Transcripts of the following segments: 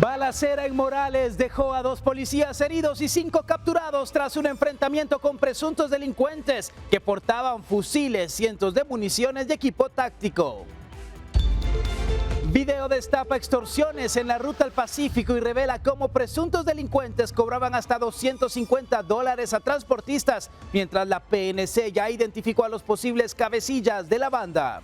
Balacera en Morales dejó a 2 policías heridos y 5 capturados tras un enfrentamiento con presuntos delincuentes que portaban fusiles, cientos de municiones y equipo táctico. Video destapa extorsiones en la ruta al Pacífico y revela cómo presuntos delincuentes cobraban hasta $250 a transportistas, mientras la PNC ya identificó a los posibles cabecillas de la banda.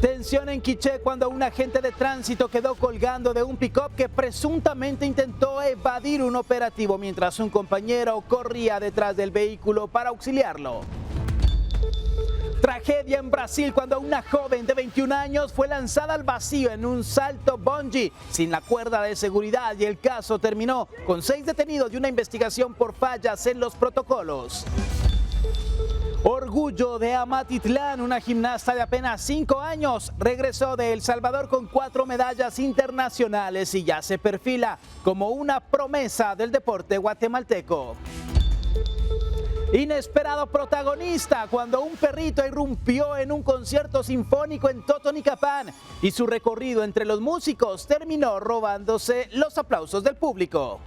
Tensión en Quiché cuando un agente de tránsito quedó colgando de un pick-up que presuntamente intentó evadir un operativo mientras un compañero corría detrás del vehículo para auxiliarlo. Tragedia en Brasil cuando una joven de 21 años fue lanzada al vacío en un salto bungee sin la cuerda de seguridad y el caso terminó con 6 detenidos y una investigación por fallas en los protocolos. Orgullo de Amatitlán, una gimnasta de apenas 5 años, regresó de El Salvador con 4 medallas internacionales y ya se perfila como una promesa del deporte guatemalteco. Inesperado protagonista cuando un perrito irrumpió en un concierto sinfónico en Totonicapán y su recorrido entre los músicos terminó robándose los aplausos del público.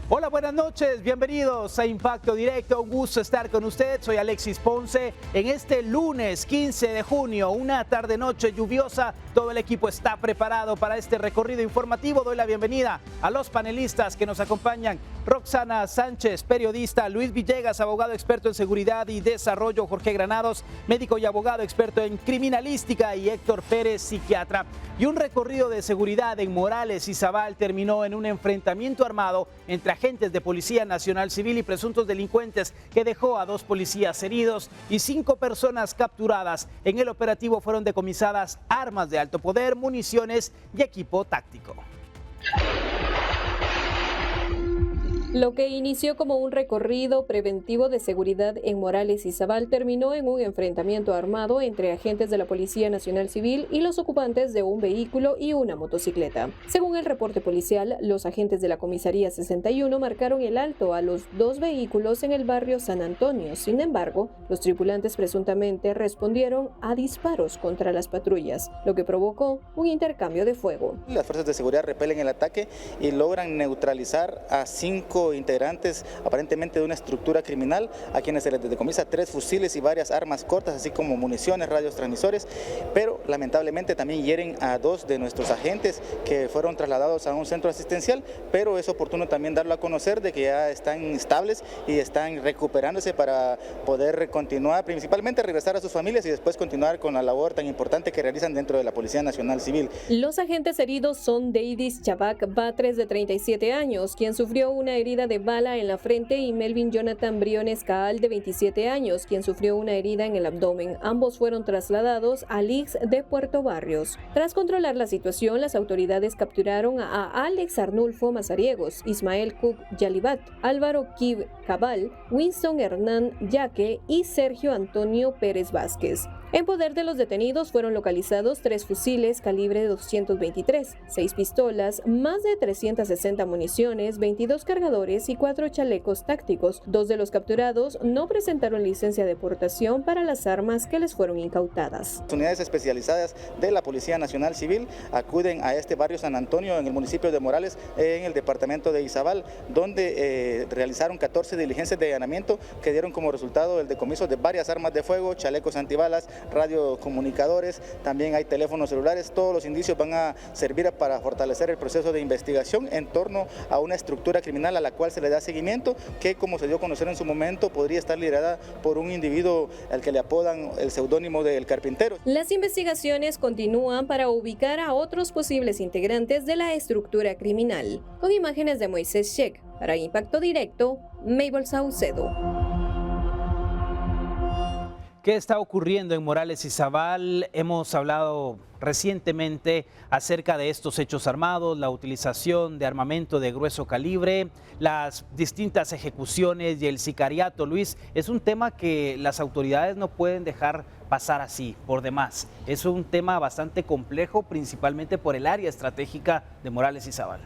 Hola, buenas noches, bienvenidos a Impacto Directo, un gusto estar con usted, soy Alexis Ponce. En este lunes 15 de junio, una tarde-noche lluviosa, todo el equipo está preparado para este recorrido informativo. Doy la bienvenida a los panelistas que nos acompañan: Roxana Sánchez, periodista; Luis Villegas, abogado experto en seguridad y desarrollo; Jorge Granados, médico y abogado experto en criminalística; y Héctor Pérez, psiquiatra. Y un recorrido de seguridad en Morales y Zabal terminó en un enfrentamiento armado entre agentes de Policía Nacional Civil y presuntos delincuentes que dejó a 2 policías heridos y 5 personas capturadas. En el operativo fueron decomisadas armas de alto poder, municiones y equipo táctico. Lo que inició como un recorrido preventivo de seguridad en Morales y Zabal terminó en un enfrentamiento armado entre agentes de la Policía Nacional Civil y los ocupantes de un vehículo y una motocicleta. Según el reporte policial, los agentes de la Comisaría 61 marcaron el alto a los 2 vehículos en el barrio San Antonio. Sin embargo, los tripulantes presuntamente respondieron a disparos contra las patrullas, lo que provocó un intercambio de fuego. Las fuerzas de seguridad repelen el ataque y logran neutralizar a 5 integrantes aparentemente de una estructura criminal, a quienes se les decomisa 3 fusiles y varias armas cortas, así como municiones, radios transmisores, pero lamentablemente también hieren a 2 de nuestros agentes que fueron trasladados a un centro asistencial, pero es oportuno también darlo a conocer de que ya están estables y están recuperándose para poder continuar, principalmente regresar a sus familias y después continuar con la labor tan importante que realizan dentro de la Policía Nacional Civil. Los agentes heridos son Davis Chabac Batres, de 37 años, quien sufrió una herida de bala en la frente, y Melvin Jonathan Briones Caal, de 27 años, quien sufrió una herida en el abdomen. Ambos fueron trasladados al IX de Puerto Barrios. Tras controlar la situación, las autoridades capturaron a Alex Arnulfo Mazariegos, Ismael Cook Yalibat, Álvaro Kib Cabal, Winston Hernán Yaque y Sergio Antonio Pérez Vázquez. En poder de los detenidos fueron localizados 3 fusiles calibre 223, 6 pistolas, más de 360 municiones, 22 cargadores y 4 chalecos tácticos. 2 de los capturados no presentaron licencia de portación para las armas que les fueron incautadas. Unidades especializadas de la Policía Nacional Civil acuden a este barrio San Antonio en el municipio de Morales, en el departamento de Izabal, donde realizaron 14 diligencias de allanamiento que dieron como resultado el decomiso de varias armas de fuego, chalecos antibalas, radiocomunicadores, también hay teléfonos celulares. Todos los indicios van a servir para fortalecer el proceso de investigación en torno a una estructura criminal a la cual se le da seguimiento, que, como se dio a conocer en su momento, podría estar liderada por un individuo al que le apodan el seudónimo de El Carpintero. Las investigaciones continúan para ubicar a otros posibles integrantes de la estructura criminal. Con imágenes de Moisés Sheck, para Impacto Directo, Mabel Saucedo. ¿Qué está ocurriendo en Morales y Zabal? Hemos hablado recientemente acerca de estos hechos armados, la utilización de armamento de grueso calibre, las distintas ejecuciones y el sicariato. Luis, es un tema que las autoridades no pueden dejar pasar así, por demás. Es un tema bastante complejo, principalmente por el área estratégica de Morales y Zabal.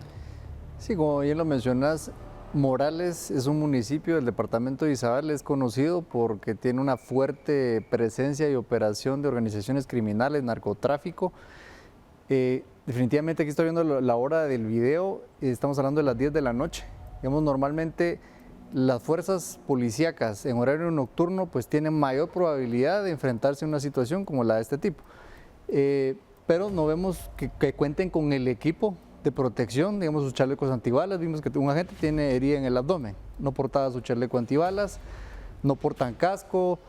Sí, como bien lo mencionas, Morales es un municipio del departamento de Izabal, es conocido porque tiene una fuerte presencia y operación de organizaciones criminales, narcotráfico. Definitivamente aquí estoy viendo la hora del video, estamos hablando de las 10 de la noche. Digamos, normalmente las fuerzas policíacas en horario nocturno pues tienen mayor probabilidad de enfrentarse a una situación como la de este tipo. Pero no vemos que cuenten con el equipo de protección, digamos sus chalecos antibalas. Vimos que un agente tiene herida en el abdomen, no portaba su chaleco antibalas, no portan casco.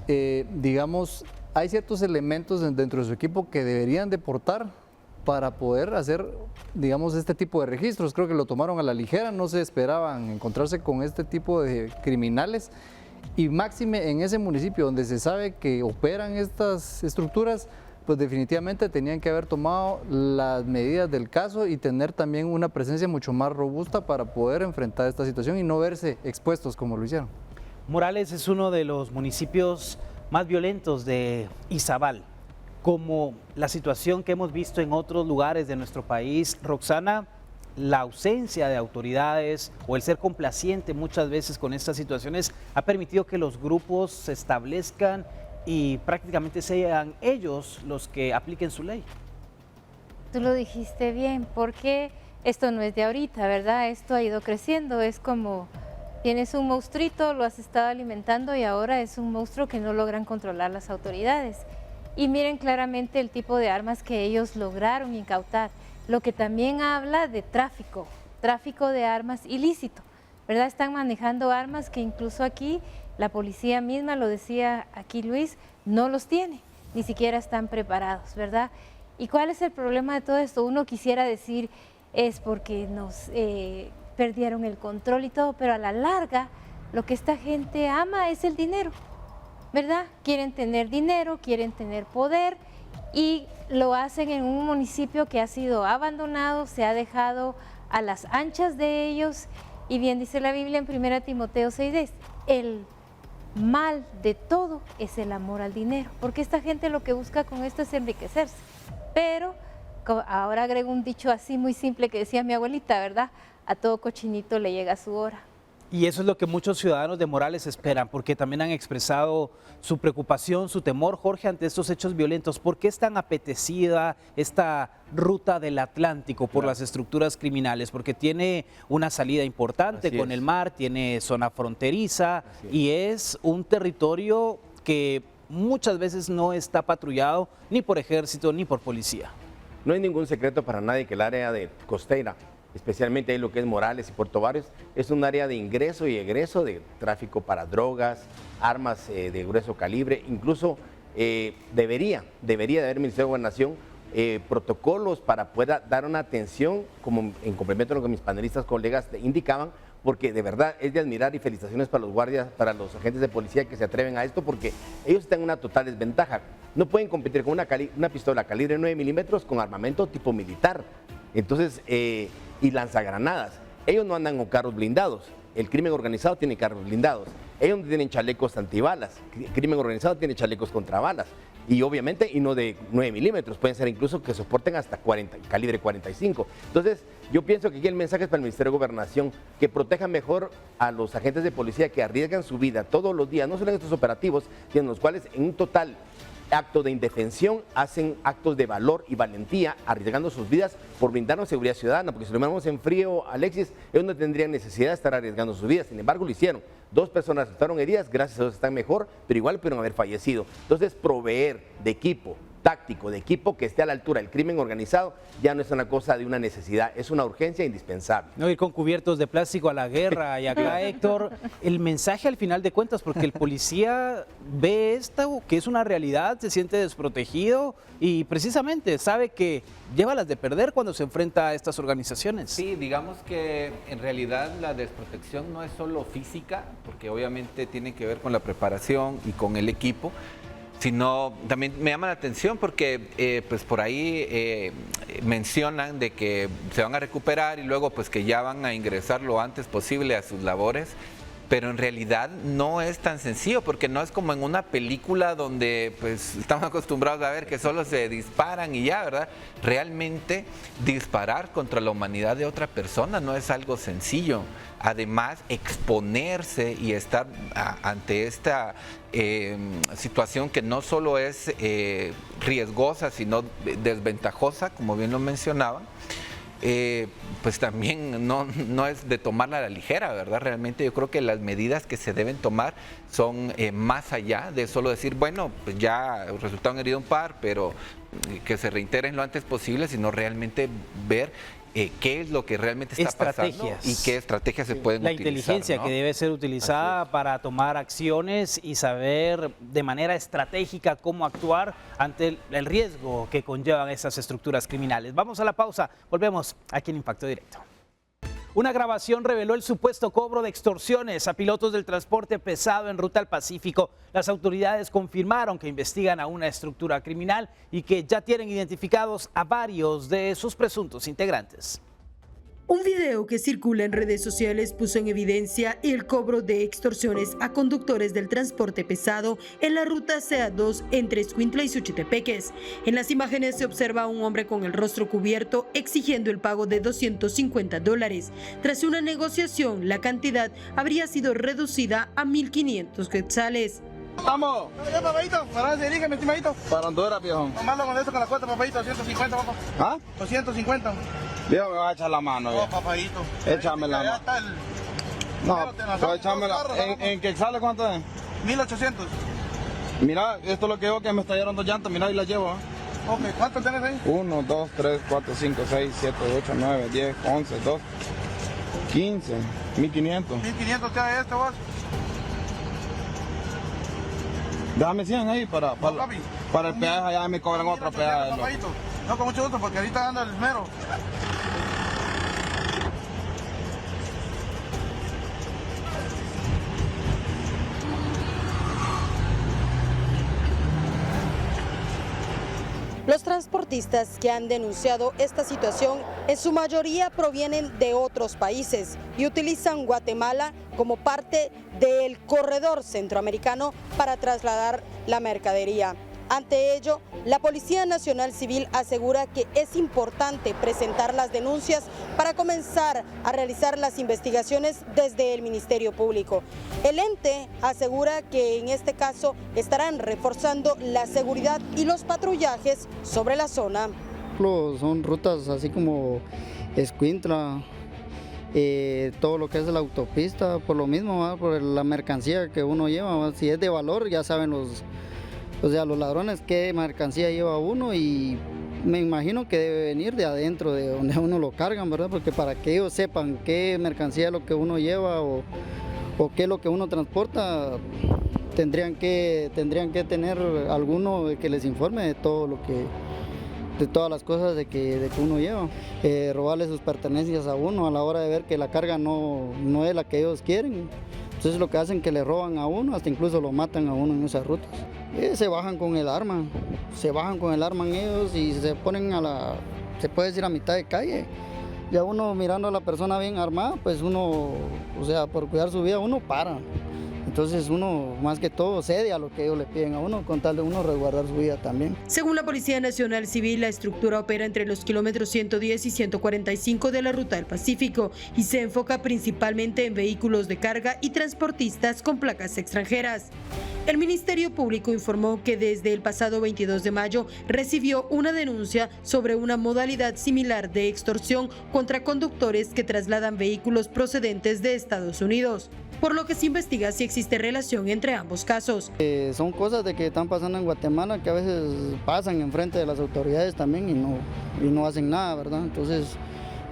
Digamos, hay ciertos elementos dentro de su equipo que deberían de portar para poder hacer, digamos, este tipo de registros. Creo que lo tomaron a la ligera, no se esperaban encontrarse con este tipo de criminales. Y máxime en ese municipio donde se sabe que operan estas estructuras, pues definitivamente tenían que haber tomado las medidas del caso y tener también una presencia mucho más robusta para poder enfrentar esta situación y no verse expuestos como lo hicieron. Morales es uno de los municipios más violentos de Izabal. Como la situación que hemos visto en otros lugares de nuestro país, Roxana, la ausencia de autoridades o el ser complaciente muchas veces con estas situaciones ha permitido que los grupos se establezcan y prácticamente sean ellos los que apliquen su ley. Tú lo dijiste bien, porque esto no es de ahorita, ¿verdad? Esto ha ido creciendo, es como tienes un monstruito, lo has estado alimentando y ahora es un monstruo que no logran controlar las autoridades. Y miren claramente el tipo de armas que ellos lograron incautar, lo que también habla de tráfico de armas ilícito, ¿verdad? Están manejando armas que incluso aquí la policía misma, lo decía aquí Luis, no los tiene, ni siquiera están preparados, ¿verdad? ¿Y cuál es el problema de todo esto? Uno quisiera decir es porque nos perdieron el control y todo, pero a la larga lo que esta gente ama es el dinero, ¿verdad? Quieren tener dinero, quieren tener poder y lo hacen en un municipio que ha sido abandonado, se ha dejado a las anchas de ellos y bien dice la Biblia en 1 Timoteo 6:10, el mal de todo es el amor al dinero, porque esta gente lo que busca con esto es enriquecerse, pero ahora agrego un dicho así muy simple que decía mi abuelita, ¿verdad? A todo cochinito le llega su hora. Y eso es lo que muchos ciudadanos de Morales esperan, porque también han expresado su preocupación, su temor, Jorge, ante estos hechos violentos. ¿Por qué es tan apetecida esta ruta del Atlántico por las estructuras criminales? Porque tiene una salida importante con el mar, tiene zona fronteriza y es un territorio que muchas veces no está patrullado ni por ejército ni por policía. No hay ningún secreto para nadie que el área de costera, especialmente ahí lo que es Morales y Puerto Barrios, es un área de ingreso y egreso de tráfico para drogas, armas de grueso calibre, incluso debería de haber Ministerio de Gobernación protocolos para poder dar una atención, como en complemento a lo que mis panelistas colegas indicaban, porque de verdad es de admirar y felicitaciones para los guardias, para los agentes de policía que se atreven a esto, porque ellos están en una total desventaja. No pueden competir con una pistola calibre 9 milímetros con armamento tipo militar. Entonces, y lanzagranadas. Ellos no andan con carros blindados. El crimen organizado tiene carros blindados. Ellos no tienen chalecos antibalas. El crimen organizado tiene chalecos contra balas. Y obviamente, y no de 9 milímetros, pueden ser incluso que soporten hasta 40, calibre 45. Entonces, yo pienso que aquí el mensaje es para el Ministerio de Gobernación, que protejan mejor a los agentes de policía que arriesgan su vida todos los días, no solo en estos operativos, sino en los cuales en un total acto de indefensión hacen actos de valor y valentía, arriesgando sus vidas por brindarnos seguridad ciudadana, porque si lo miramos en frío, Alexis, ellos no tendrían necesidad de estar arriesgando sus vidas, sin embargo lo hicieron. 2 personas resultaron heridas, gracias a Dios están mejor, pero igual pudieron haber fallecido. Entonces, proveer de equipo táctico, de equipo que esté a la altura del crimen organizado, ya no es una cosa de una necesidad, es una urgencia indispensable. No ir con cubiertos de plástico a la guerra y acá, Héctor, el mensaje al final de cuentas, porque el policía ve esto, que es una realidad, se siente desprotegido y precisamente sabe que lleva las de perder cuando se enfrenta a estas organizaciones. Sí, digamos que en realidad la desprotección no es solo física, porque obviamente tiene que ver con la preparación y con el equipo, sino también me llama la atención porque pues por ahí mencionan de que se van a recuperar y luego pues que ya van a ingresar lo antes posible a sus labores. pero en realidad no es tan sencillo, porque no es como en una película donde pues estamos acostumbrados a ver que solo se disparan y ya, ¿verdad? Realmente disparar contra la humanidad de otra persona no es algo sencillo. Además, exponerse y estar ante esta situación que no solo es riesgosa, sino desventajosa, como bien lo mencionaban, pues también no es de tomarla a la ligera, ¿verdad? Realmente yo creo que las medidas que se deben tomar son más allá de solo decir, bueno, pues ya resultaron heridos un par, pero que se reintegren lo antes posible, sino realmente ver qué es lo que realmente está pasando y qué estrategias se pueden utilizar. La inteligencia, ¿no?, que debe ser utilizada para tomar acciones y saber de manera estratégica cómo actuar ante el riesgo que conllevan esas estructuras criminales. Vamos a la pausa, volvemos aquí en Impacto Directo. Una grabación reveló el supuesto cobro de extorsiones a pilotos del transporte pesado en ruta al Pacífico. Las autoridades confirmaron que investigan a una estructura criminal y que ya tienen identificados a varios de sus presuntos integrantes. Un video que circula en redes sociales puso en evidencia el cobro de extorsiones a conductores del transporte pesado en la ruta CA2 entre Escuintla y Suchitepeques. En las imágenes se observa a un hombre con el rostro cubierto exigiendo el pago de $250. Tras una negociación, la cantidad habría sido reducida a 1.500 quetzales. Vamos. Ya, papayito, ¿para dónde se dirige, mi estimadito? Para Honduras, viejo. Tomarlo con esto con la cuota, papayito, 250, papá. ¿Ah? 250. Viejo, me va a echar la mano, viejo. No, papayito. Échame la mano. No, pues échamela. ¿En Quetzales cuánto es? 1800. Mira, esto es lo que veo, que me estallaron 2 llantas, mira, y las llevo, ¿eh? Ok, ¿cuántos tenés ahí? 1, 2, 3, 4, 5, 6, 7, 8, 9, 10, 11, 12, 15, 1500. 1500 te da esto, vos. Déjame 100 ahí para el peaje, allá me cobran otro peaje. No, con mucho gusto, porque ahorita anda el mero. Los transportistas que han denunciado esta situación en su mayoría provienen de otros países y utilizan Guatemala como parte del corredor centroamericano para trasladar la mercadería. Ante ello, la Policía Nacional Civil asegura que es importante presentar las denuncias para comenzar a realizar las investigaciones desde el Ministerio Público. El ente asegura que en este caso estarán reforzando la seguridad y los patrullajes sobre la zona. Son rutas así como Escuintla, todo lo que es la autopista, por lo mismo, ¿va? Por la mercancía que uno lleva, ¿va? Si es de valor ya saben los ladrones qué mercancía lleva uno, y me imagino que debe venir de adentro, de donde uno lo cargan, ¿verdad? Porque para que ellos sepan qué mercancía es lo que uno lleva o qué es lo que uno transporta, tendrían que tener alguno que les informe de todo lo que, de todas las cosas de que uno lleva. Robarle sus pertenencias a uno a la hora de ver que la carga no es la que ellos quieren. Entonces lo que hacen es que le roban a uno, hasta incluso lo matan a uno en esas rutas. Se bajan con el arma en ellos y se ponen se puede decir a mitad de calle. Ya uno mirando a la persona bien armada, pues uno, por cuidar su vida uno para. Entonces uno más que todo cede a lo que ellos le piden a uno con tal de uno resguardar su vida también. Según la Policía Nacional Civil, la estructura opera entre los kilómetros 110 y 145 de la Ruta del Pacífico y se enfoca principalmente en vehículos de carga y transportistas con placas extranjeras. El Ministerio Público informó que desde el pasado 22 de mayo recibió una denuncia sobre una modalidad similar de extorsión contra conductores que trasladan vehículos procedentes de Estados Unidos, por lo que se investiga si existe relación entre ambos casos. Son cosas de que están pasando en Guatemala que a veces pasan enfrente de las autoridades también y no hacen nada, ¿verdad? Entonces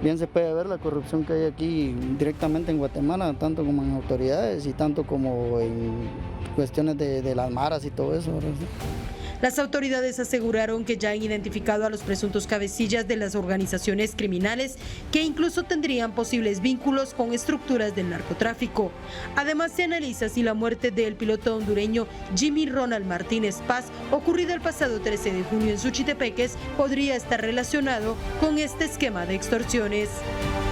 bien se puede ver la corrupción que hay aquí directamente en Guatemala, tanto como en autoridades y tanto como en cuestiones de las maras y todo eso, ¿verdad? Las autoridades aseguraron que ya han identificado a los presuntos cabecillas de las organizaciones criminales que incluso tendrían posibles vínculos con estructuras del narcotráfico. Además, se analiza si la muerte del piloto hondureño Jimmy Ronald Martínez Paz, ocurrida el pasado 13 de junio en Suchitepeques, podría estar relacionado con este esquema de extorsiones.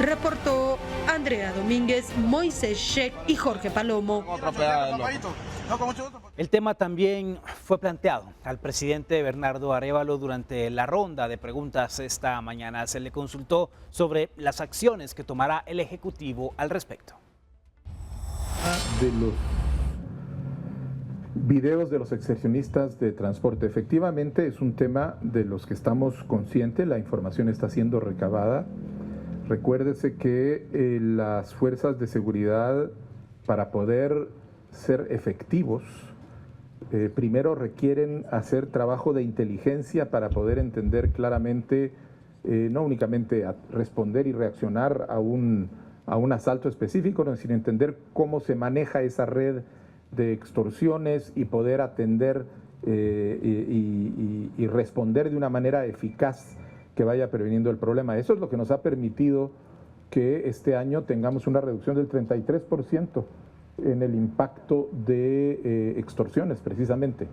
Reportó Andrea Domínguez, Moisés Sheck y Jorge Palomo. El tema también fue planteado al presidente Bernardo Arévalo durante la ronda de preguntas esta mañana. Se le consultó sobre las acciones que tomará el Ejecutivo al respecto. De los videos de los extorsionistas de transporte, efectivamente es un tema de los que estamos conscientes, la información está siendo recabada. Recuérdese que las fuerzas de seguridad, para poder ser efectivos, primero requieren hacer trabajo de inteligencia para poder entender claramente, no únicamente responder y reaccionar a un asalto específico, sino entender cómo se maneja esa red de extorsiones y poder atender y responder de una manera eficaz que vaya previniendo el problema. Eso es lo que nos ha permitido que este año tengamos una reducción del 33% en el impacto de extorsiones, precisamente.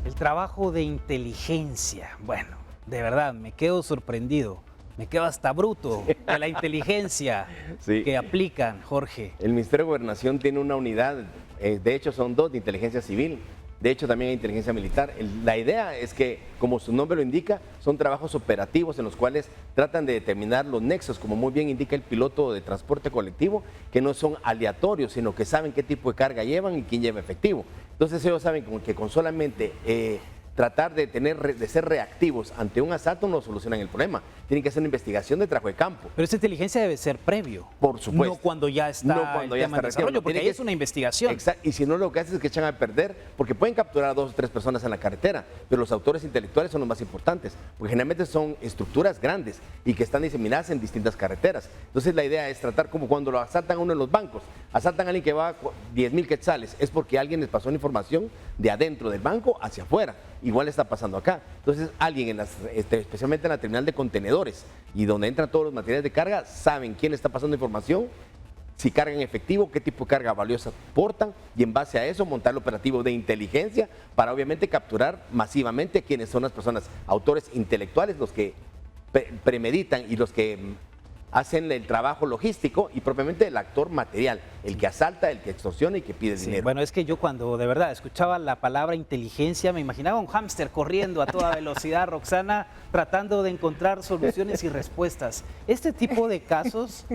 El trabajo de inteligencia, bueno, de verdad, me quedo sorprendido. Me quedo hasta bruto de la inteligencia que aplican, Jorge. El Ministerio de Gobernación tiene una unidad, de hecho son dos de inteligencia civil, de hecho también hay inteligencia militar. La idea es que, como su nombre lo indica, son trabajos operativos en los cuales tratan de determinar los nexos, como muy bien indica el piloto de transporte colectivo, que no son aleatorios, sino que saben qué tipo de carga llevan y quién lleva efectivo. Entonces ellos saben que con solamente tratar de ser reactivos ante un asalto no solucionan el problema. Tienen que hacer una investigación de trabajo de campo. Pero esa inteligencia debe ser previo. Por supuesto. No cuando ya está el tema de desarrollo, porque ahí es una investigación. Exacto. Y si no, lo que hacen es que echan a perder, porque pueden capturar a 2 o 3 personas en la carretera, pero los autores intelectuales son los más importantes, porque generalmente son estructuras grandes y que están diseminadas en distintas carreteras. Entonces la idea es tratar como cuando lo asaltan a uno en los bancos. Asaltan a alguien que va 10,000 quetzales, es porque alguien les pasó una información de adentro del banco hacia afuera. Igual está pasando acá. Entonces alguien, especialmente en la terminal de contenedores y donde entran todos los materiales de carga, saben quién está pasando información, si cargan efectivo, qué tipo de carga valiosa portan, y en base a eso montar el operativo de inteligencia para obviamente capturar masivamente quiénes son las personas, autores intelectuales, los que premeditan y los que hacen el trabajo logístico y propiamente el actor material, el que asalta, el que extorsiona y que pide dinero. Bueno, es que yo cuando de verdad escuchaba la palabra inteligencia me imaginaba un hámster corriendo a toda velocidad, Roxana, tratando de encontrar soluciones y respuestas. Este tipo de casos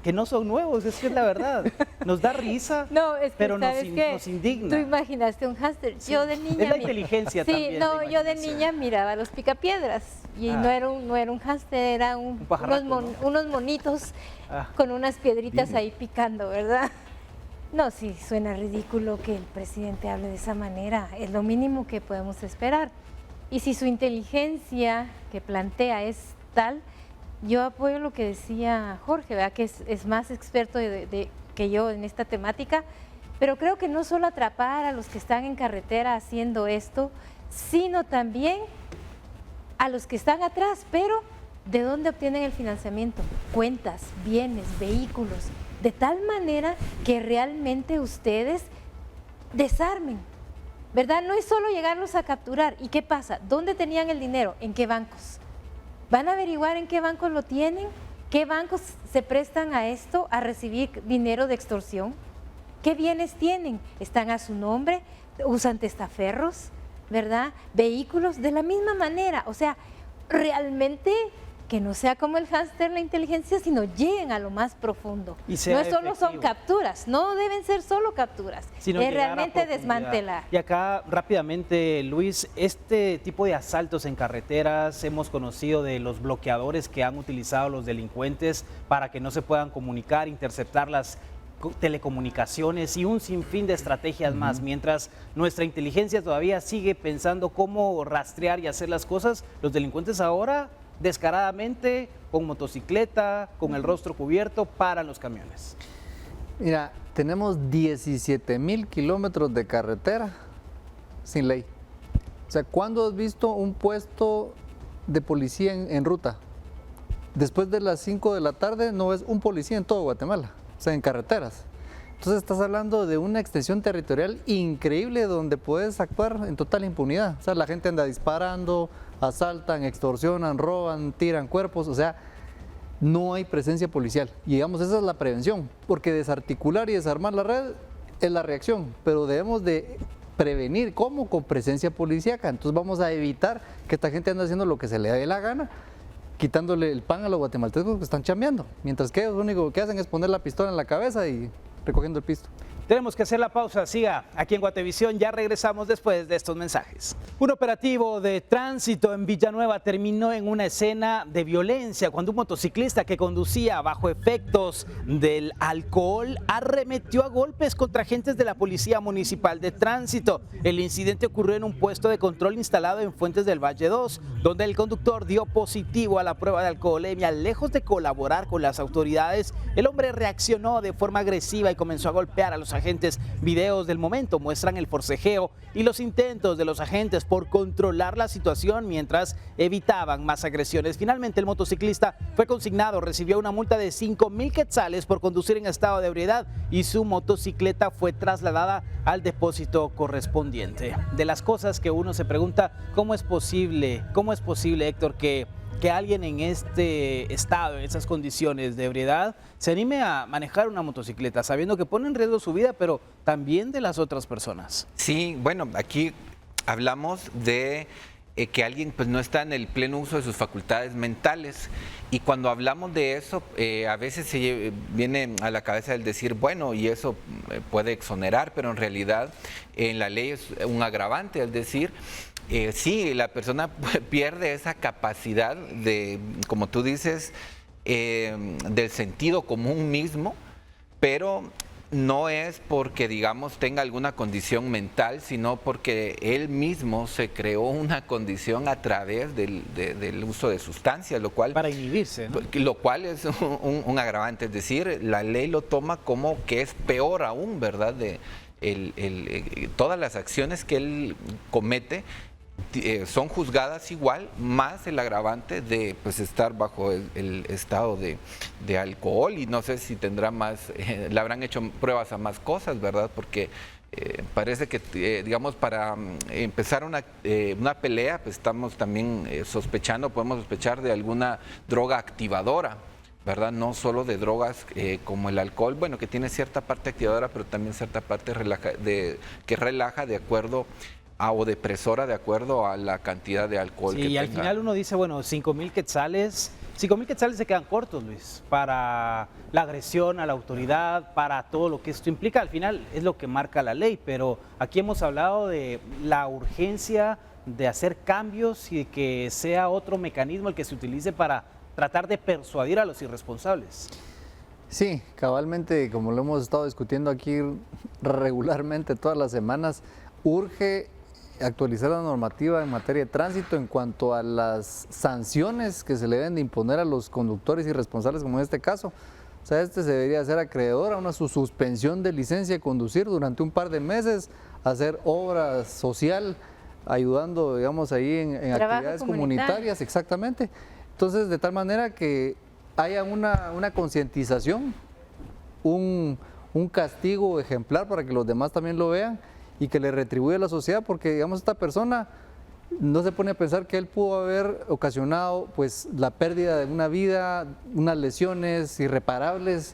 que no son nuevos, es que es la verdad. Nos da risa, no, es que, pero nos indigna. Tú imaginaste un hámster. Sí. Yo de niña... Es la inteligencia también. Sí, no, yo de niña miraba los picapiedras y no era un hámster, era unos monitos con unas piedritas ahí picando, ¿verdad? No, sí, suena ridículo que el presidente hable de esa manera, es lo mínimo que podemos esperar. Y si su inteligencia que plantea es tal, yo apoyo lo que decía Jorge, ¿verdad? Que es más experto que yo en esta temática, pero creo que no solo atrapar a los que están en carretera haciendo esto, sino también a los que están atrás, pero ¿de dónde obtienen el financiamiento? Cuentas, bienes, vehículos, de tal manera que realmente ustedes desarmen, ¿verdad? No es solo llegarlos a capturar. ¿Y qué pasa? ¿Dónde tenían el dinero? ¿En qué bancos? ¿Van a averiguar en qué bancos lo tienen? ¿Qué bancos se prestan a esto, a recibir dinero de extorsión? ¿Qué bienes tienen? ¿Están a su nombre? ¿Usan testaferros? ¿Verdad? ¿Vehículos? De la misma manera. O sea, realmente que no sea como el hámster la inteligencia, sino lleguen a lo más profundo. No solo son capturas, no deben ser solo capturas, sino es realmente desmantelar. Y acá rápidamente, Luis, este tipo de asaltos en carreteras, hemos conocido de los bloqueadores que han utilizado los delincuentes para que no se puedan comunicar, interceptar las telecomunicaciones y un sinfín de estrategias más. Mientras nuestra inteligencia todavía sigue pensando cómo rastrear y hacer las cosas, los delincuentes ahora descaradamente con motocicleta, con el rostro cubierto, paran los camiones. Mira, tenemos 17,000 kilómetros de carretera sin ley. O sea, ¿cuándo has visto un puesto de policía en ruta? Después de las 5 de la tarde no ves un policía en todo Guatemala, o sea, en carreteras. Entonces estás hablando de una extensión territorial increíble donde puedes actuar en total impunidad. O sea, la gente anda disparando, asaltan, extorsionan, roban, tiran cuerpos. O sea, no hay presencia policial. Y digamos, esa es la prevención, porque desarticular y desarmar la red es la reacción, pero debemos de prevenir, ¿cómo? Con presencia policíaca. Entonces vamos a evitar que esta gente ande haciendo lo que se le dé la gana, quitándole el pan a los guatemaltecos que están chambeando, mientras que ellos lo único que hacen es poner la pistola en la cabeza y recogiendo el pisto. Tenemos que hacer la pausa, siga aquí en Guatevisión, ya regresamos después de estos mensajes. Un operativo de tránsito en Villanueva terminó en una escena de violencia cuando un motociclista que conducía bajo efectos del alcohol arremetió a golpes contra agentes de la Policía Municipal de Tránsito. El incidente ocurrió en un puesto de control instalado en Fuentes del Valle 2, donde el conductor dio positivo a la prueba de alcoholemia. Lejos de colaborar con las autoridades, el hombre reaccionó de forma agresiva y comenzó a golpear a los agentes. Videos del momento muestran el forcejeo y los intentos de los agentes por controlar la situación mientras evitaban más agresiones. Finalmente, el motociclista fue consignado, recibió una multa de 5,000 quetzales por conducir en estado de ebriedad y su motocicleta fue trasladada al depósito correspondiente. De las cosas que uno se pregunta, ¿cómo es posible, Héctor, que alguien en este estado, en esas condiciones de ebriedad, se anime a manejar una motocicleta, sabiendo que pone en riesgo su vida, pero también de las otras personas? Sí, bueno, aquí hablamos de que alguien pues no está en el pleno uso de sus facultades mentales, y cuando hablamos de eso a veces se viene a la cabeza el decir, bueno, y eso puede exonerar, pero en realidad en la ley es un agravante, es decir, sí, la persona pierde esa capacidad de, como tú dices, del sentido común mismo, pero no es porque, digamos, tenga alguna condición mental, sino porque él mismo se creó una condición a través del uso de sustancias, lo cual... Para inhibirse, ¿no? Lo cual es un agravante, es decir, la ley lo toma como que es peor aún, ¿verdad? Todas las acciones que él comete son juzgadas igual, más el agravante de pues estar bajo el estado de alcohol, y no sé si tendrá más, le habrán hecho pruebas a más cosas, ¿verdad? Porque parece que, digamos, para empezar una pelea, pues estamos también podemos sospechar de alguna droga activadora, ¿verdad? No solo de drogas como el alcohol, bueno, que tiene cierta parte activadora, pero también cierta parte que relaja de acuerdo o depresora de acuerdo a la cantidad de alcohol que tenga. Y al final uno dice, bueno, 5,000 quetzales se quedan cortos, Luis, para la agresión a la autoridad, para todo lo que esto implica. Al final es lo que marca la ley, pero aquí hemos hablado de la urgencia de hacer cambios y de que sea otro mecanismo el que se utilice para tratar de persuadir a los irresponsables. Sí, cabalmente, como lo hemos estado discutiendo aquí regularmente todas las semanas, urge actualizar la normativa en materia de tránsito en cuanto a las sanciones que se le deben de imponer a los conductores irresponsables, como en este caso. O sea, se debería hacer acreedor a una suspensión de licencia de conducir durante un par de meses, hacer obra social, ayudando, digamos, ahí en actividades comunitarias, exactamente. Entonces, de tal manera que haya una concientización, un castigo ejemplar para que los demás también lo vean, y que le retribuye a la sociedad, porque, digamos, esta persona no se pone a pensar que él pudo haber ocasionado pues la pérdida de una vida, unas lesiones irreparables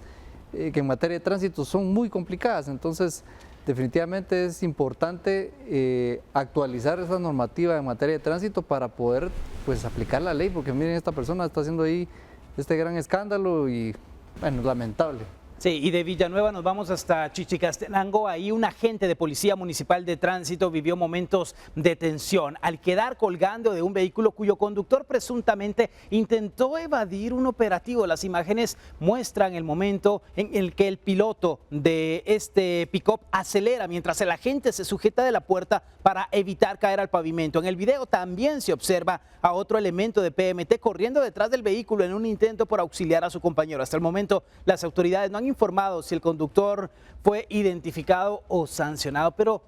que en materia de tránsito son muy complicadas. Entonces, definitivamente es importante actualizar esa normativa en materia de tránsito para poder pues aplicar la ley, porque miren, esta persona está haciendo ahí este gran escándalo y, bueno, lamentable. Sí, y de Villanueva nos vamos hasta Chichicastenango. Ahí un agente de Policía Municipal de Tránsito vivió momentos de tensión al quedar colgando de un vehículo cuyo conductor presuntamente intentó evadir un operativo. Las imágenes muestran el momento en el que el piloto de este pick-up acelera mientras el agente se sujeta de la puerta para evitar caer al pavimento. En el video también se observa a otro elemento de PMT corriendo detrás del vehículo en un intento por auxiliar a su compañero. Hasta el momento las autoridades no han informado si el conductor fue identificado o sancionado, pero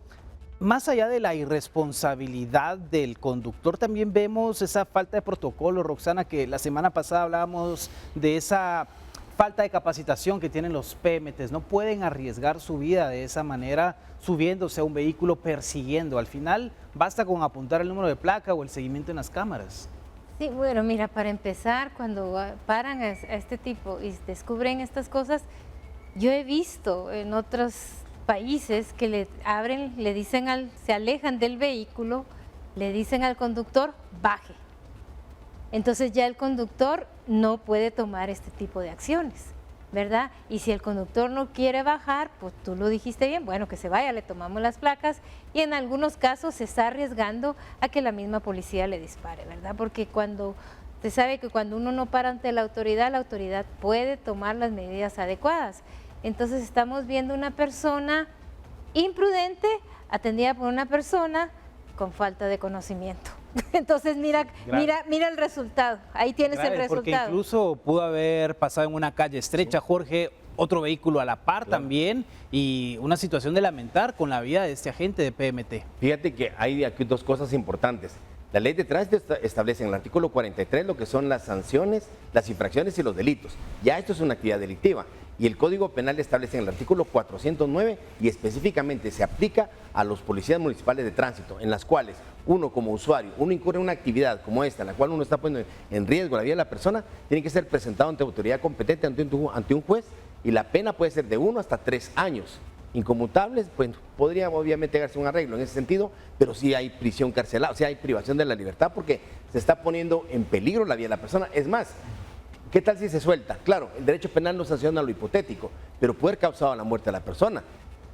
más allá de la irresponsabilidad del conductor, también vemos esa falta de protocolo, Roxana, que la semana pasada hablábamos de esa falta de capacitación que tienen los PMTs. No pueden arriesgar su vida de esa manera subiéndose a un vehículo, persiguiendo. Al final basta con apuntar el número de placa o el seguimiento en las cámaras. Sí, bueno, mira, para empezar, cuando paran a este tipo y descubren estas cosas, yo he visto en otros países que le abren, le dicen se alejan del vehículo, le dicen al conductor, baje. Entonces ya el conductor no puede tomar este tipo de acciones, ¿verdad? Y si el conductor no quiere bajar, pues tú lo dijiste bien, bueno, que se vaya, le tomamos las placas y en algunos casos se está arriesgando a que la misma policía le dispare, ¿verdad? Porque se sabe que cuando uno no para ante la autoridad puede tomar las medidas adecuadas. Entonces estamos viendo una persona imprudente atendida por una persona con falta de conocimiento. Entonces mira el resultado, ahí tienes el resultado. Porque incluso pudo haber pasado en una calle estrecha, Jorge, otro vehículo a la par también, y una situación de lamentar con la vida de este agente de PMT. Fíjate que hay aquí dos cosas importantes. La ley de tránsito establece en el artículo 43 lo que son las sanciones, las infracciones y los delitos. Ya esto es una actividad delictiva. Y el Código Penal establece en el artículo 409 y específicamente se aplica a los policías municipales de tránsito, en las cuales uno como usuario, uno incurre en una actividad como esta, en la cual uno está poniendo en riesgo la vida de la persona, tiene que ser presentado ante autoridad competente, ante un juez, y la pena puede ser de 1 hasta 3 años. Inconmutables, pues podría obviamente darse un arreglo en ese sentido, pero sí hay prisión carcelaria, o sea, hay privación de la libertad porque se está poniendo en peligro la vida de la persona. Es más, ¿qué tal si se suelta? Claro, el derecho penal no sanciona lo hipotético, pero puede haber causado la muerte de la persona.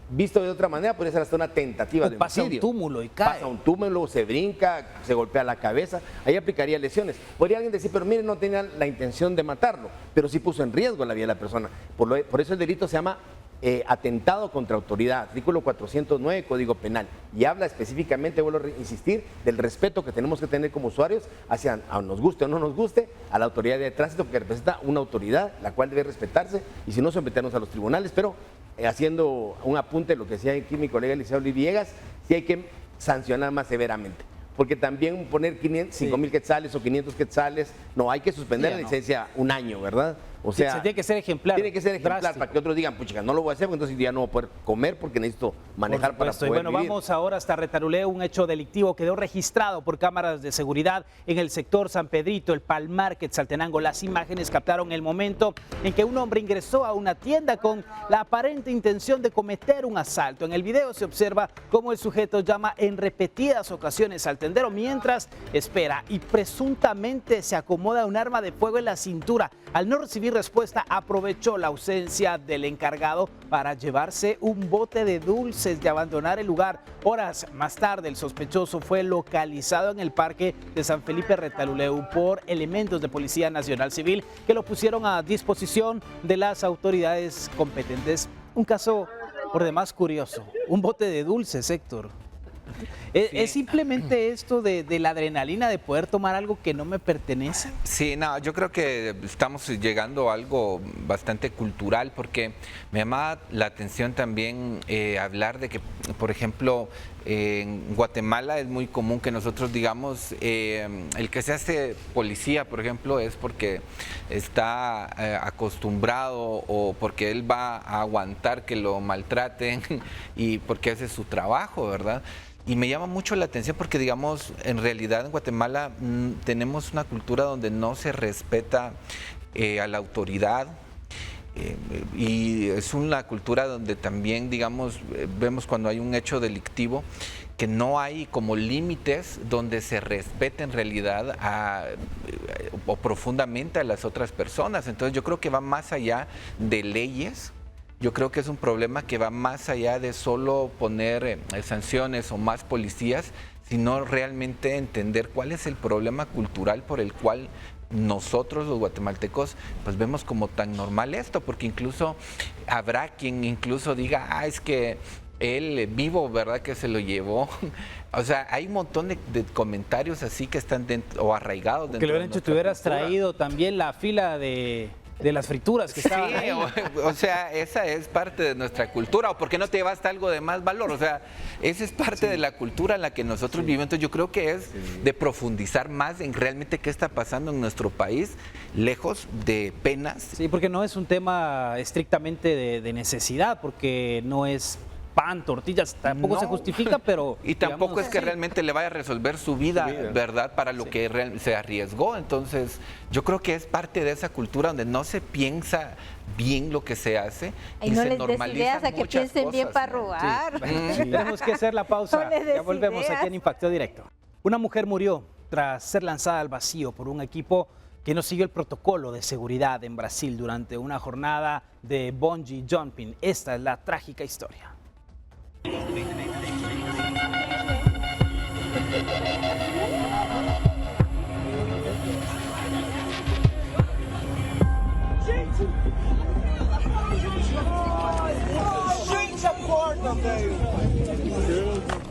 Visto de otra manera, podría ser hasta una tentativa de homicidio. Pasa un túmulo y cae. Pasa un túmulo, se brinca, se golpea la cabeza, ahí aplicaría lesiones. Podría alguien decir, pero mire, no tenía la intención de matarlo, pero sí puso en riesgo la vida de la persona. Por eso el delito se llama atentado contra autoridad, artículo 409 Código Penal, y habla específicamente, vuelvo a insistir, del respeto que tenemos que tener como usuarios hacia, nos guste o no nos guste, a la autoridad de tránsito, que representa una autoridad, la cual debe respetarse, y si no, someternos a los tribunales. Pero haciendo un apunte, lo que decía aquí mi colega Eliseo Villegas, sí hay que sancionar más severamente. Porque también poner 5,000 quetzales o 500 quetzales, no, hay que suspender la licencia un año, ¿verdad? O sea, se tiene que ser ejemplar. Tiene que ser ejemplar para que otros digan, puchica, no lo voy a hacer porque entonces ya no voy a poder comer porque necesito manejar para poder vivir. Vamos ahora hasta Retalhuleu. Un hecho delictivo quedó registrado por cámaras de seguridad en el sector San Pedrito, el Palmar, Quetzaltenango. Las imágenes captaron el momento en que un hombre ingresó a una tienda con la aparente intención de cometer un asalto. En el video se observa cómo el sujeto llama en repetidas ocasiones al tendero mientras espera y presuntamente se acomoda un arma de fuego en la cintura. Al no recibir respuesta, aprovechó la ausencia del encargado para llevarse un bote de dulces y abandonar el lugar. Horas más tarde, el sospechoso fue localizado en el parque de San Felipe Retalhuleu por elementos de Policía Nacional Civil que lo pusieron a disposición de las autoridades competentes. Un caso por demás curioso, un bote de dulces, Héctor. ¿Es simplemente esto de la adrenalina de poder tomar algo que no me pertenece? Sí, no, yo creo que estamos llegando a algo bastante cultural, porque me llama la atención también hablar de que, por ejemplo, en Guatemala es muy común que nosotros digamos, el que se hace policía, por ejemplo, es porque está acostumbrado o porque él va a aguantar que lo maltraten y porque hace su trabajo, ¿verdad? Y me llama mucho la atención porque, digamos, en realidad en Guatemala tenemos una cultura donde no se respeta a la autoridad, y es una cultura donde también, digamos, vemos cuando hay un hecho delictivo que no hay como límites donde se respete en realidad o profundamente a las otras personas. Entonces yo creo que va más allá de leyes. Yo creo que es un problema que va más allá de solo poner sanciones o más policías, sino realmente entender cuál es el problema cultural por el cual nosotros los guatemaltecos pues vemos como tan normal esto, porque incluso habrá quien incluso diga, es que él vivo, ¿verdad? Que se lo llevó. O sea, hay un montón de comentarios así que están dentro, o arraigados dentro de nuestra cultura. Que lo hubieras traído también la fila de las frituras que estaban ahí. O sea, esa es parte de nuestra cultura. ¿O por qué no te llevaste algo de más valor? O sea, esa es parte de la cultura en la que nosotros vivimos. Entonces yo creo que es de profundizar más en realmente qué está pasando en nuestro país, lejos de penas. Sí, porque no es un tema estrictamente de necesidad, porque no es pan, tortillas, tampoco se justifica, pero... Y tampoco digamos, es que realmente le vaya a resolver su vida, ¿verdad? Para lo que se arriesgó. Entonces, yo creo que es parte de esa cultura donde no se piensa bien lo que se hace y no se les normalizan des ideas a que muchas piensen bien cosas, para ¿no? robar. Tenemos que hacer la pausa. No les des Ya volvemos ideas. aquí en Impacto Directo. Una mujer murió tras ser lanzada al vacío por un equipo que no siguió el protocolo de seguridad en Brasil durante una jornada de bungee jumping. Esta es la trágica historia.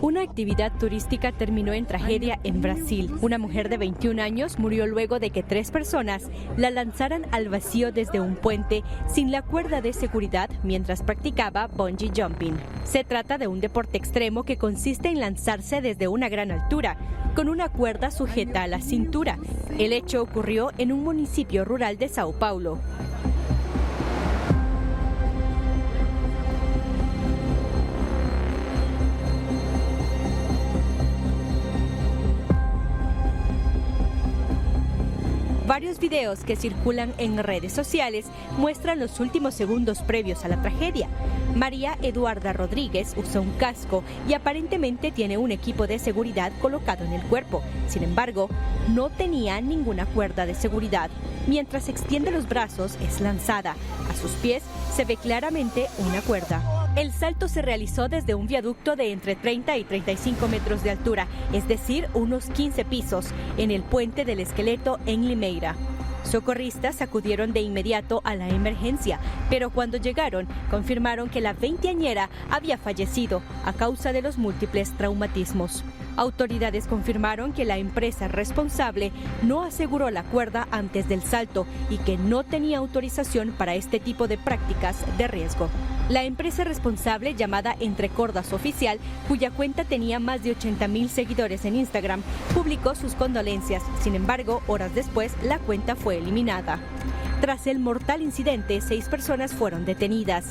Una actividad turística terminó en tragedia en Brasil. Una mujer de 21 años murió luego de que 3 personas la lanzaran al vacío desde un puente sin la cuerda de seguridad mientras practicaba bungee jumping. Se trata de un deporte extremo que consiste en lanzarse desde una gran altura, con una cuerda sujeta a la cintura. El hecho ocurrió en un municipio rural de Sao Paulo. Varios videos que circulan en redes sociales muestran los últimos segundos previos a la tragedia. María Eduarda Rodríguez usa un casco y aparentemente tiene un equipo de seguridad colocado en el cuerpo. Sin embargo, no tenía ninguna cuerda de seguridad. Mientras extiende los brazos, es lanzada. A sus pies se ve claramente una cuerda. El salto se realizó desde un viaducto de entre 30 y 35 metros de altura, es decir, unos 15 pisos, en el puente del Esqueleto en Limeira. Socorristas acudieron de inmediato a la emergencia, pero cuando llegaron confirmaron que la veinteañera había fallecido a causa de los múltiples traumatismos. Autoridades confirmaron que la empresa responsable no aseguró la cuerda antes del salto y que no tenía autorización para este tipo de prácticas de riesgo. La empresa responsable, llamada Entre Cordas Oficial, cuya cuenta tenía más de 80,000 seguidores en Instagram, publicó sus condolencias. Sin embargo, horas después, la cuenta fue eliminada. Tras el mortal incidente, 6 personas fueron detenidas.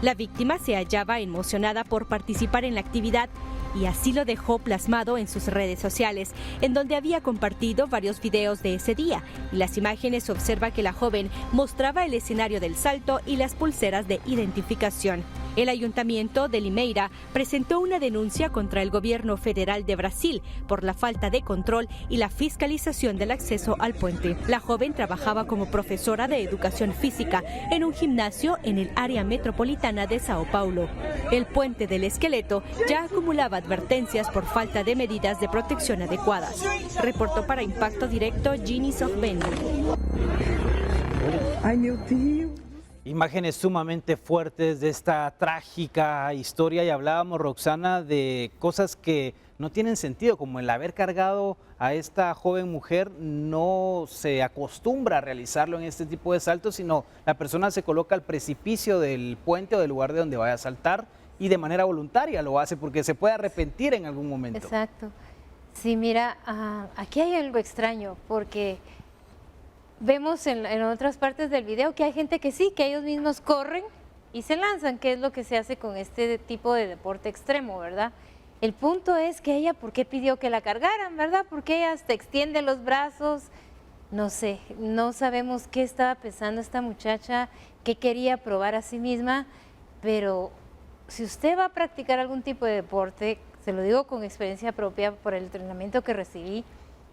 La víctima se hallaba emocionada por participar en la actividad y así lo dejó plasmado en sus redes sociales, en donde había compartido varios videos de ese día. En las imágenes observa que la joven mostraba el escenario del salto y las pulseras de identificación. El Ayuntamiento de Limeira presentó una denuncia contra el gobierno federal de Brasil por la falta de control y la fiscalización del acceso al puente. La joven trabajaba como profesora de educación física en un gimnasio en el área metropolitana de Sao Paulo. El puente del Esqueleto ya acumulaba advertencias por falta de medidas de protección adecuadas. Reportó para Impacto Directo Ginny Sofbeni. ¡Ay, meu Dios! Imágenes sumamente fuertes de esta trágica historia y hablábamos, Roxana, de cosas que no tienen sentido, como el haber cargado a esta joven mujer. No se acostumbra a realizarlo en este tipo de saltos, sino la persona se coloca al precipicio del puente o del lugar de donde vaya a saltar y de manera voluntaria lo hace porque se puede arrepentir en algún momento. Exacto. Sí, mira, aquí hay algo extraño porque vemos en otras partes del video que hay gente que sí, que ellos mismos corren y se lanzan, que es lo que se hace con este tipo de deporte extremo, ¿verdad? El punto es que ella, ¿por qué pidió que la cargaran, verdad? Porque ella hasta extiende los brazos, no sé, no sabemos qué estaba pensando esta muchacha, qué quería probar a sí misma, pero si usted va a practicar algún tipo de deporte, se lo digo con experiencia propia por el entrenamiento que recibí,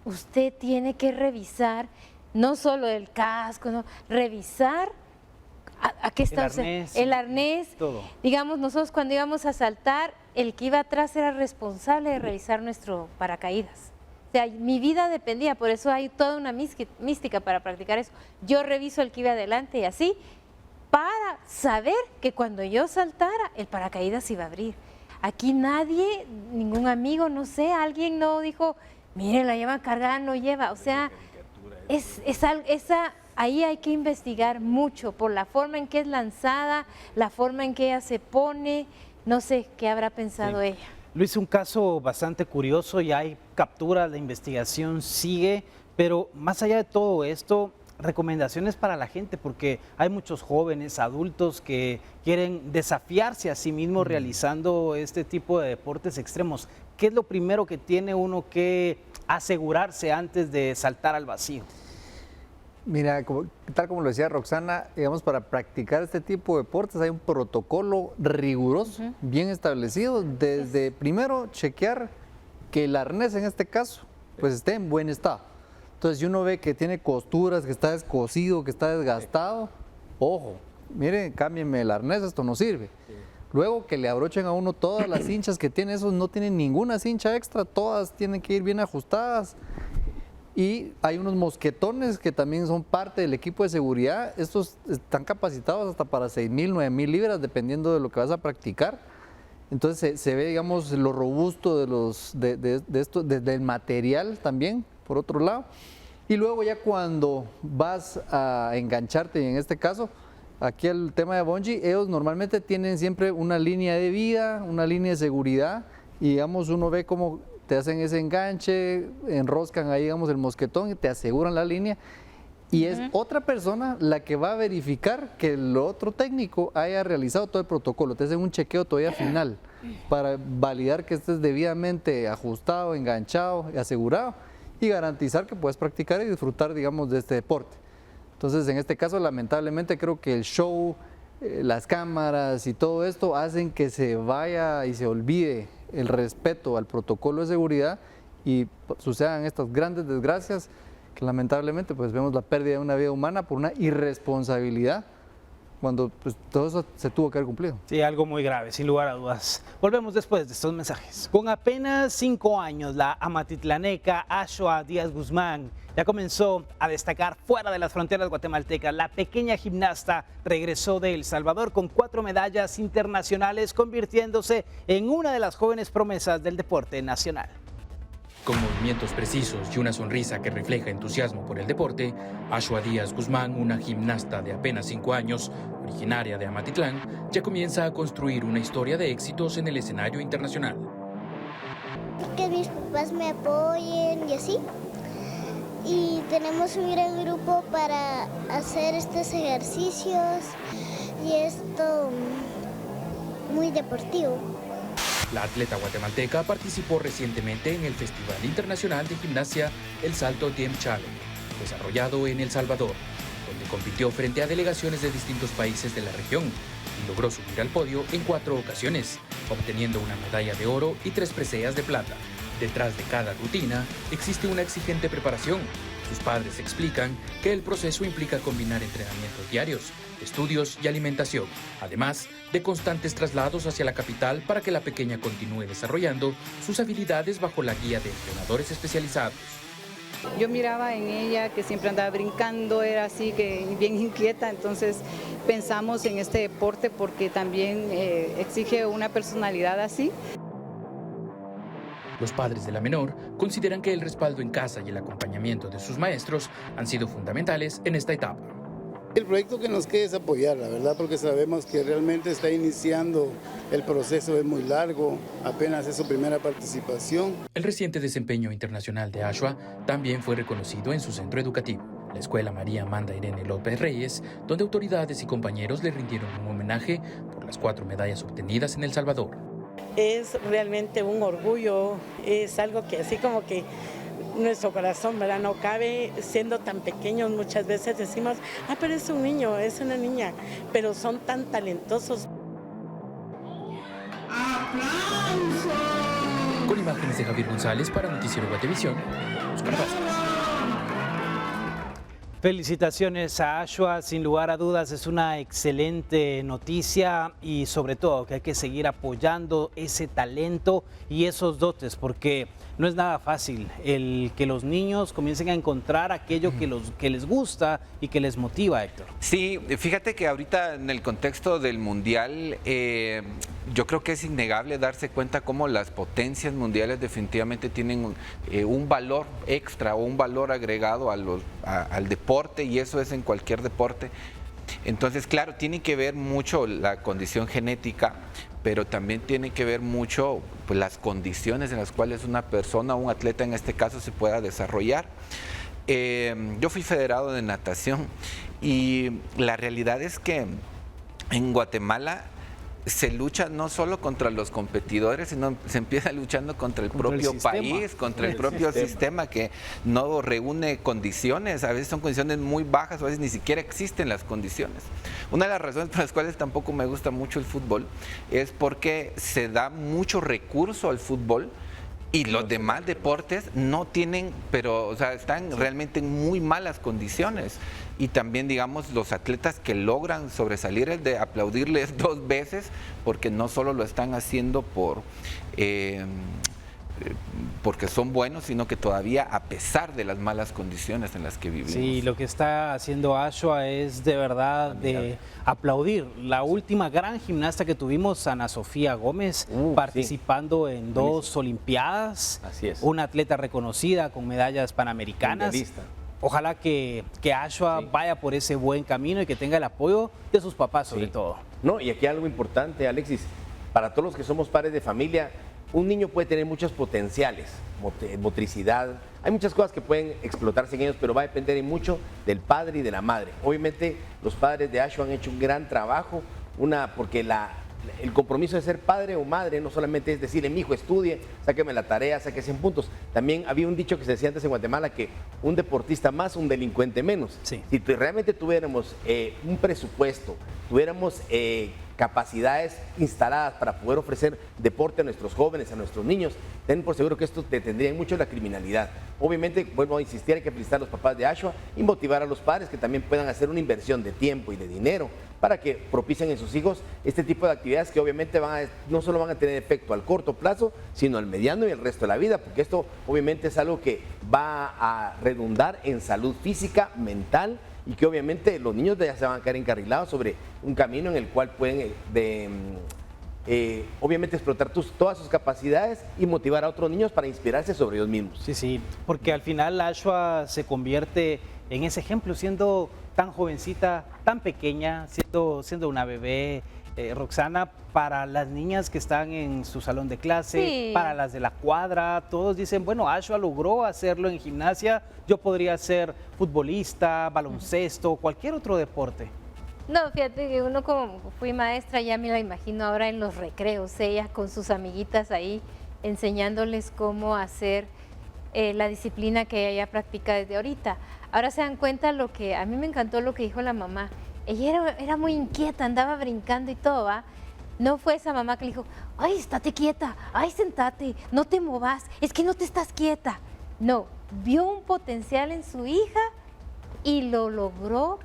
usted tiene que revisar no solo el casco, no, revisar a qué está el arnés. Todo. Digamos, nosotros cuando íbamos a saltar, el que iba atrás era responsable de revisar nuestro paracaídas. O sea, mi vida dependía, por eso hay toda una mística para practicar eso. Yo reviso el que iba adelante y así, para saber que cuando yo saltara, el paracaídas iba a abrir. Aquí nadie, ningún amigo, no sé, alguien no dijo, mire, la lleva cargada, no lleva, o sea, ahí hay que investigar mucho por la forma en que es lanzada, la forma en que ella se pone, no sé qué habrá pensado ella. Luis, un caso bastante curioso, ya hay capturas, la investigación sigue, pero más allá de todo esto, recomendaciones para la gente, porque hay muchos jóvenes, adultos que quieren desafiarse a sí mismos realizando este tipo de deportes extremos. ¿Qué es lo primero que tiene uno que asegurarse antes de saltar al vacío? Mira, tal como lo decía Roxana, digamos, para practicar este tipo de deportes hay un protocolo riguroso, bien establecido, desde primero chequear que el arnés en este caso pues esté en buen estado. Entonces, si uno ve que tiene costuras, que está descosido, que está desgastado, ojo, miren, cámbienme el arnés, esto no sirve. Luego que le abrochen a uno todas las cinchas que tiene, esos no tienen ninguna cincha extra, todas tienen que ir bien ajustadas. Y hay unos mosquetones que también son parte del equipo de seguridad. Estos están capacitados hasta para 6.000, 9.000 libras, dependiendo de lo que vas a practicar. Entonces se ve, digamos, lo robusto del material también, por otro lado. Y luego ya cuando vas a engancharte, y en este caso, aquí el tema de bungee, ellos normalmente tienen siempre una línea de vida, una línea de seguridad, y digamos, uno ve cómo te hacen ese enganche, enroscan ahí, digamos, el mosquetón y te aseguran la línea. Y es otra persona la que va a verificar que el otro técnico haya realizado todo el protocolo. Te hacen un chequeo todavía final para validar que estés debidamente ajustado, enganchado y asegurado y garantizar que puedes practicar y disfrutar, digamos, de este deporte. Entonces, en este caso, lamentablemente, creo que el show, las cámaras y todo esto hacen que se vaya y se olvide el respeto al protocolo de seguridad y sucedan estas grandes desgracias que lamentablemente pues vemos la pérdida de una vida humana por una irresponsabilidad cuando pues, todo eso se tuvo que haber cumplido. Sí, algo muy grave, sin lugar a dudas. Volvemos después de estos mensajes. Con apenas 5 años, la amatitlaneca Ashua Díaz Guzmán ya comenzó a destacar fuera de las fronteras guatemaltecas. La pequeña gimnasta regresó de El Salvador con 4 medallas internacionales, convirtiéndose en una de las jóvenes promesas del deporte nacional. Con movimientos precisos y una sonrisa que refleja entusiasmo por el deporte, Ashua Díaz Guzmán, una gimnasta de apenas 5 años, originaria de Amatitlán, ya comienza a construir una historia de éxitos en el escenario internacional. Que mis papás me apoyen y así. Y tenemos un gran grupo para hacer estos ejercicios y esto muy deportivo. La atleta guatemalteca participó recientemente en el Festival Internacional de Gimnasia El Salto Team Challenge, desarrollado en El Salvador, donde compitió frente a delegaciones de distintos países de la región y logró subir al podio en 4 ocasiones, obteniendo una medalla de oro y 3 preseas de plata. Detrás de cada rutina existe una exigente preparación. Sus padres explican que el proceso implica combinar entrenamientos diarios, estudios y alimentación, además de constantes traslados hacia la capital para que la pequeña continúe desarrollando sus habilidades bajo la guía de entrenadores especializados. Yo miraba en ella que siempre andaba brincando, era así, que bien inquieta, entonces pensamos en este deporte porque también exige una personalidad así. Los padres de la menor consideran que el respaldo en casa y el acompañamiento de sus maestros han sido fundamentales en esta etapa. El proyecto que nos queda es apoyar, la verdad, porque sabemos que realmente está iniciando, el proceso es muy largo, apenas es su primera participación. El reciente desempeño internacional de Ashua también fue reconocido en su centro educativo, la Escuela María Amanda Irene López Reyes, donde autoridades y compañeros le rindieron un homenaje por las 4 medallas obtenidas en El Salvador. Es realmente un orgullo, es algo que así como que nuestro corazón, ¿verdad? No cabe, siendo tan pequeños muchas veces decimos, pero es un niño, es una niña, pero son tan talentosos. Con imágenes de Javier González para Noticiero Guatevisión, Oscar Vázquez. Felicitaciones a Ashua, sin lugar a dudas es una excelente noticia y sobre todo que hay que seguir apoyando ese talento y esos dotes porque no es nada fácil el que los niños comiencen a encontrar aquello que les gusta y que les motiva, Héctor. Sí, fíjate que ahorita en el contexto del Mundial yo creo que es innegable darse cuenta cómo las potencias mundiales definitivamente tienen un valor extra o un valor agregado al deporte y eso es en cualquier deporte. Entonces, claro, tiene que ver mucho la condición genética, pero también tiene que ver mucho pues, las condiciones en las cuales una persona, un atleta en este caso, se pueda desarrollar. Yo fui federado de natación y la realidad es que en Guatemala se lucha no solo contra los competidores, sino se empieza luchando contra el propio país, contra el propio sistema que no reúne condiciones. A veces son condiciones muy bajas, a veces ni siquiera existen las condiciones. Una de las razones por las cuales tampoco me gusta mucho el fútbol es porque se da mucho recurso al fútbol y los demás deportes no tienen, pero o sea, están realmente en muy malas condiciones. Y también, digamos, los atletas que logran sobresalir, es de aplaudirles 2 veces, porque no solo lo están haciendo porque son buenos, sino que todavía a pesar de las malas condiciones en las que vivimos. Sí, lo que está haciendo Ashua es de verdad de aplaudir. La última gran gimnasta que tuvimos, Ana Sofía Gómez, participando en 2 Olimpiadas. Así es. Una atleta reconocida con medallas panamericanas. Ojalá que Ashua vaya por ese buen camino y que tenga el apoyo de sus papás sobre todo. No, y aquí algo importante, Alexis, para todos los que somos padres de familia, un niño puede tener muchos potenciales, motricidad, hay muchas cosas que pueden explotarse en ellos, pero va a depender mucho del padre y de la madre. Obviamente los padres de Ashua han hecho un gran trabajo, porque el compromiso de ser padre o madre no solamente es decirle, mi hijo estudie, sáqueme la tarea, saque 100 puntos. También había un dicho que se decía antes en Guatemala, que un deportista más, un delincuente menos. Si realmente tuviéramos un presupuesto, tuviéramos capacidades instaladas para poder ofrecer deporte a nuestros jóvenes, a nuestros niños, ten por seguro que esto detendría mucho la criminalidad. Obviamente, vuelvo a insistir, hay que felicitar a los papás de Ashua y motivar a los padres que también puedan hacer una inversión de tiempo y de dinero para que propicien en sus hijos este tipo de actividades que obviamente no solo van a tener efecto al corto plazo, sino al mediano y el resto de la vida, porque esto obviamente es algo que va a redundar en salud física, mental, y que obviamente los niños ya se van a quedar encarrilados sobre un camino en el cual pueden obviamente explotar todas sus capacidades y motivar a otros niños para inspirarse sobre ellos mismos. Sí, porque al final Ashua se en ese ejemplo, siendo tan jovencita, tan pequeña, siendo una bebé, Roxana, para las niñas que están en su salón de clase, para las de la cuadra, todos dicen, bueno, Ashua logró hacerlo en gimnasia, yo podría ser futbolista, baloncesto, cualquier otro deporte. No, fíjate que uno, como fui maestra, ya me la imagino ahora en los recreos, ella con sus amiguitas ahí enseñándoles cómo hacer la disciplina que ella practica desde ahorita. Ahora se dan cuenta lo que, a mí me encantó lo que dijo la mamá. Ella era muy inquieta, andaba brincando y todo, ¿va? No fue esa mamá que le dijo, ay, estate quieta, ay, sentate, no te movas, es que no te estás quieta. No, vio un potencial en su hija y lo logró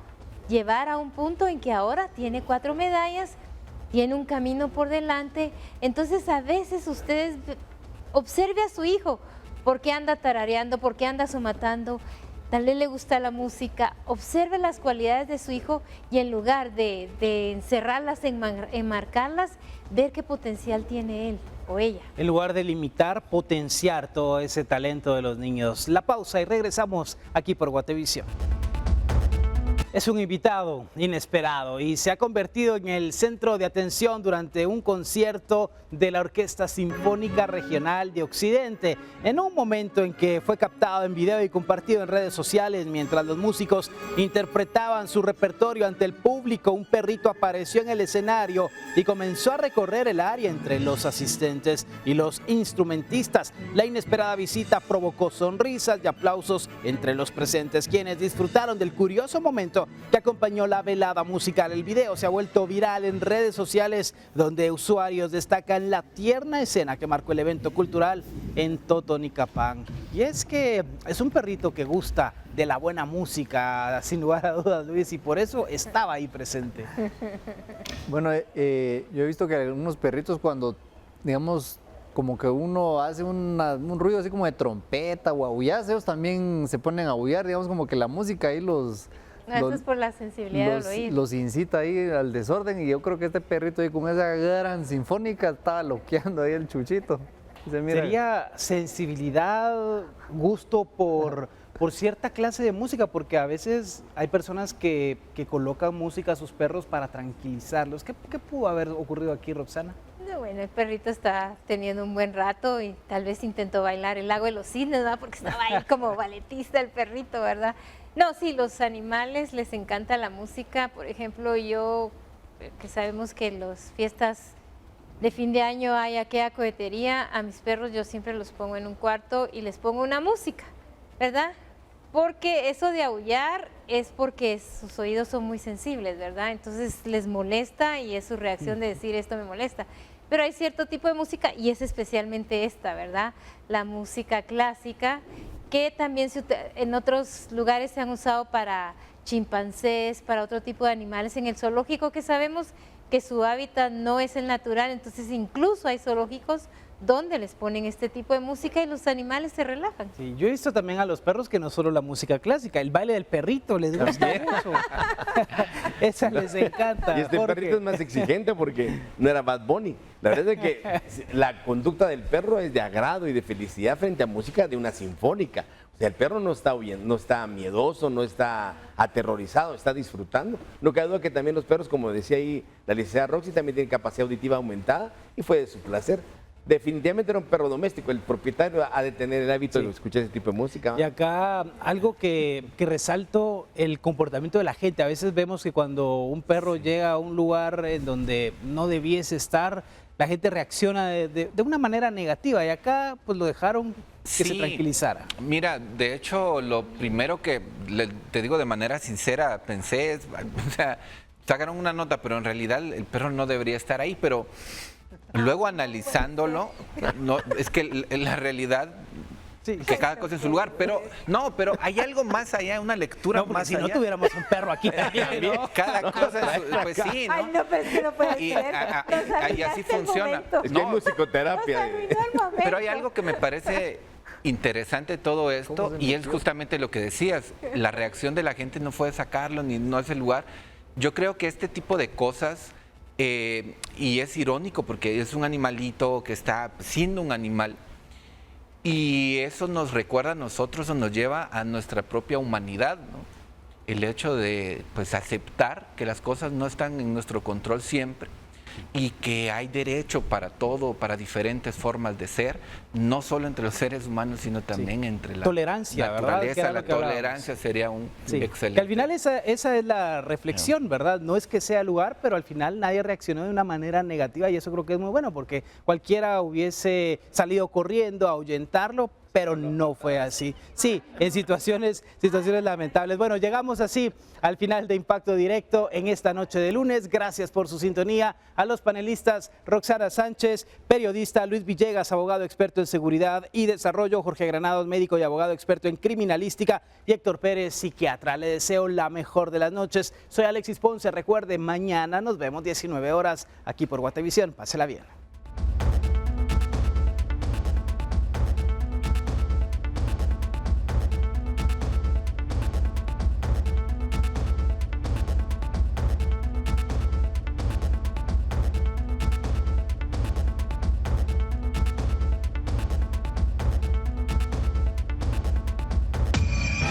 llevar a un punto en que ahora tiene 4 medallas, tiene un camino por delante. Entonces a veces ustedes observe a su hijo, por qué anda tarareando, por qué anda somatando, tal vez le gusta la música, observe las cualidades de su hijo y en lugar de encerrarlas, enmarcarlas, ver qué potencial tiene él o ella. En lugar de limitar, potenciar todo ese talento de los niños. La pausa y regresamos aquí por Guatevisión. Es un invitado inesperado y se ha convertido en el centro de atención durante un concierto de la Orquesta Sinfónica Regional de Occidente, en un momento en que fue captado en video y compartido en redes sociales mientras los músicos interpretaban su repertorio ante el público. Un perrito apareció en el escenario y comenzó a recorrer el área entre los asistentes y los instrumentistas. La inesperada visita provocó sonrisas y aplausos entre los presentes, quienes disfrutaron del curioso momento que acompañó la velada musical. El video se ha vuelto viral en redes sociales, donde usuarios destacan la tierna escena que marcó el evento cultural en Totonicapán. Y es que es un perrito que gusta de la buena música, sin lugar a dudas, Luis, y por eso estaba ahí presente. Bueno, yo he visto que algunos perritos, cuando, digamos, como que uno hace un ruido así como de trompeta o aullas, ellos también se ponen a aullar, digamos, como que la música ahí eso es por la sensibilidad del oído. Los incita ahí al desorden, y yo creo que este perrito ahí con esa gran sinfónica estaba loqueando ahí el chuchito. Sería sensibilidad, gusto por cierta clase de música, porque a veces hay personas que colocan música a sus perros para tranquilizarlos. ¿Qué pudo haber ocurrido aquí, Roxana? No, Bueno, el perrito está teniendo un buen rato y tal vez intentó bailar el lago de los cisnes, ¿verdad? Porque estaba ahí como balletista el perrito, ¿verdad? No, sí, los animales les encanta la música. Por ejemplo, yo, que sabemos que en las fiestas de fin de año hay aquella cohetería, a mis perros yo siempre los pongo en un cuarto y les pongo una música, ¿verdad? Porque eso de aullar es porque sus oídos son muy sensibles, ¿verdad? Entonces les molesta y es su reacción de decir esto me molesta. Pero hay cierto tipo de música y es especialmente esta, ¿verdad? La música clásica, que también en otros lugares se han usado para chimpancés, para otro tipo de animales en el zoológico, que sabemos que su hábitat no es el natural, entonces incluso hay zoológicos donde les ponen este tipo de música y los animales se relajan. Sí, yo he visto también a los perros que no solo la música clásica, el baile del perrito les gusta mucho. Esa les encanta. Y este perrito es más exigente porque no era Bad Bunny. La verdad es que la conducta del perro es de agrado y de felicidad frente a música de una sinfónica. O sea, el perro no está no está miedoso, no está aterrorizado, está disfrutando. No cabe duda que también los perros, como decía ahí la licenciada Roxy, también tienen capacidad auditiva aumentada y fue de su placer. Definitivamente era un perro doméstico, el propietario ha de tener el hábito de escuchar ese tipo de música. Y acá algo que resalto, el comportamiento de la gente. A veces vemos que cuando un perro llega a un lugar en donde no debiese estar, la gente reacciona de una manera negativa y acá pues lo dejaron que se tranquilizara. Mira, de hecho lo primero que te digo de manera sincera pensé es, o sea, sacaron una nota, pero en realidad el perro no debería estar ahí, pero luego analizándolo, no, es que la realidad, que cada cosa en su lugar, pero no, pero hay algo más allá, una lectura más allá. Si no tuviéramos un perro aquí también, ¿no? Cada cosa, pues sí, ¿no? Ay, no, pero es que no puede ser. Y así funciona. Es que hay musicoterapia. Pero hay algo que me parece interesante de todo esto y es justamente lo que decías, la reacción de la gente no fue sacarlo ni no es el lugar. Yo creo que este tipo de cosas, y es irónico porque es un animalito que está siendo un animal y eso nos recuerda a nosotros o nos lleva a nuestra propia humanidad, ¿no? El hecho de pues aceptar que las cosas no están en nuestro control siempre y que hay derecho para todo, para diferentes formas de ser, no solo entre los seres humanos, sino también entre la tolerancia, naturaleza. ¿verdad? La tolerancia sería un excelente. Que al final esa es la reflexión, ¿verdad? No es que sea lugar, pero al final nadie reaccionó de una manera negativa y eso creo que es muy bueno porque cualquiera hubiese salido corriendo a ahuyentarlo, pero no fue así. Sí, en situaciones lamentables. Bueno, llegamos así al final de Impacto Directo en esta noche de lunes. Gracias por su sintonía. A los panelistas, Roxana Sánchez, periodista, Luis Villegas, abogado experto en seguridad y desarrollo, Jorge Granados, médico y abogado experto en criminalística, y Héctor Pérez, psiquiatra. Le deseo la mejor de las noches. Soy Alexis Ponce. Recuerde, mañana nos vemos 19 horas aquí por Guatevisión. Pásela bien.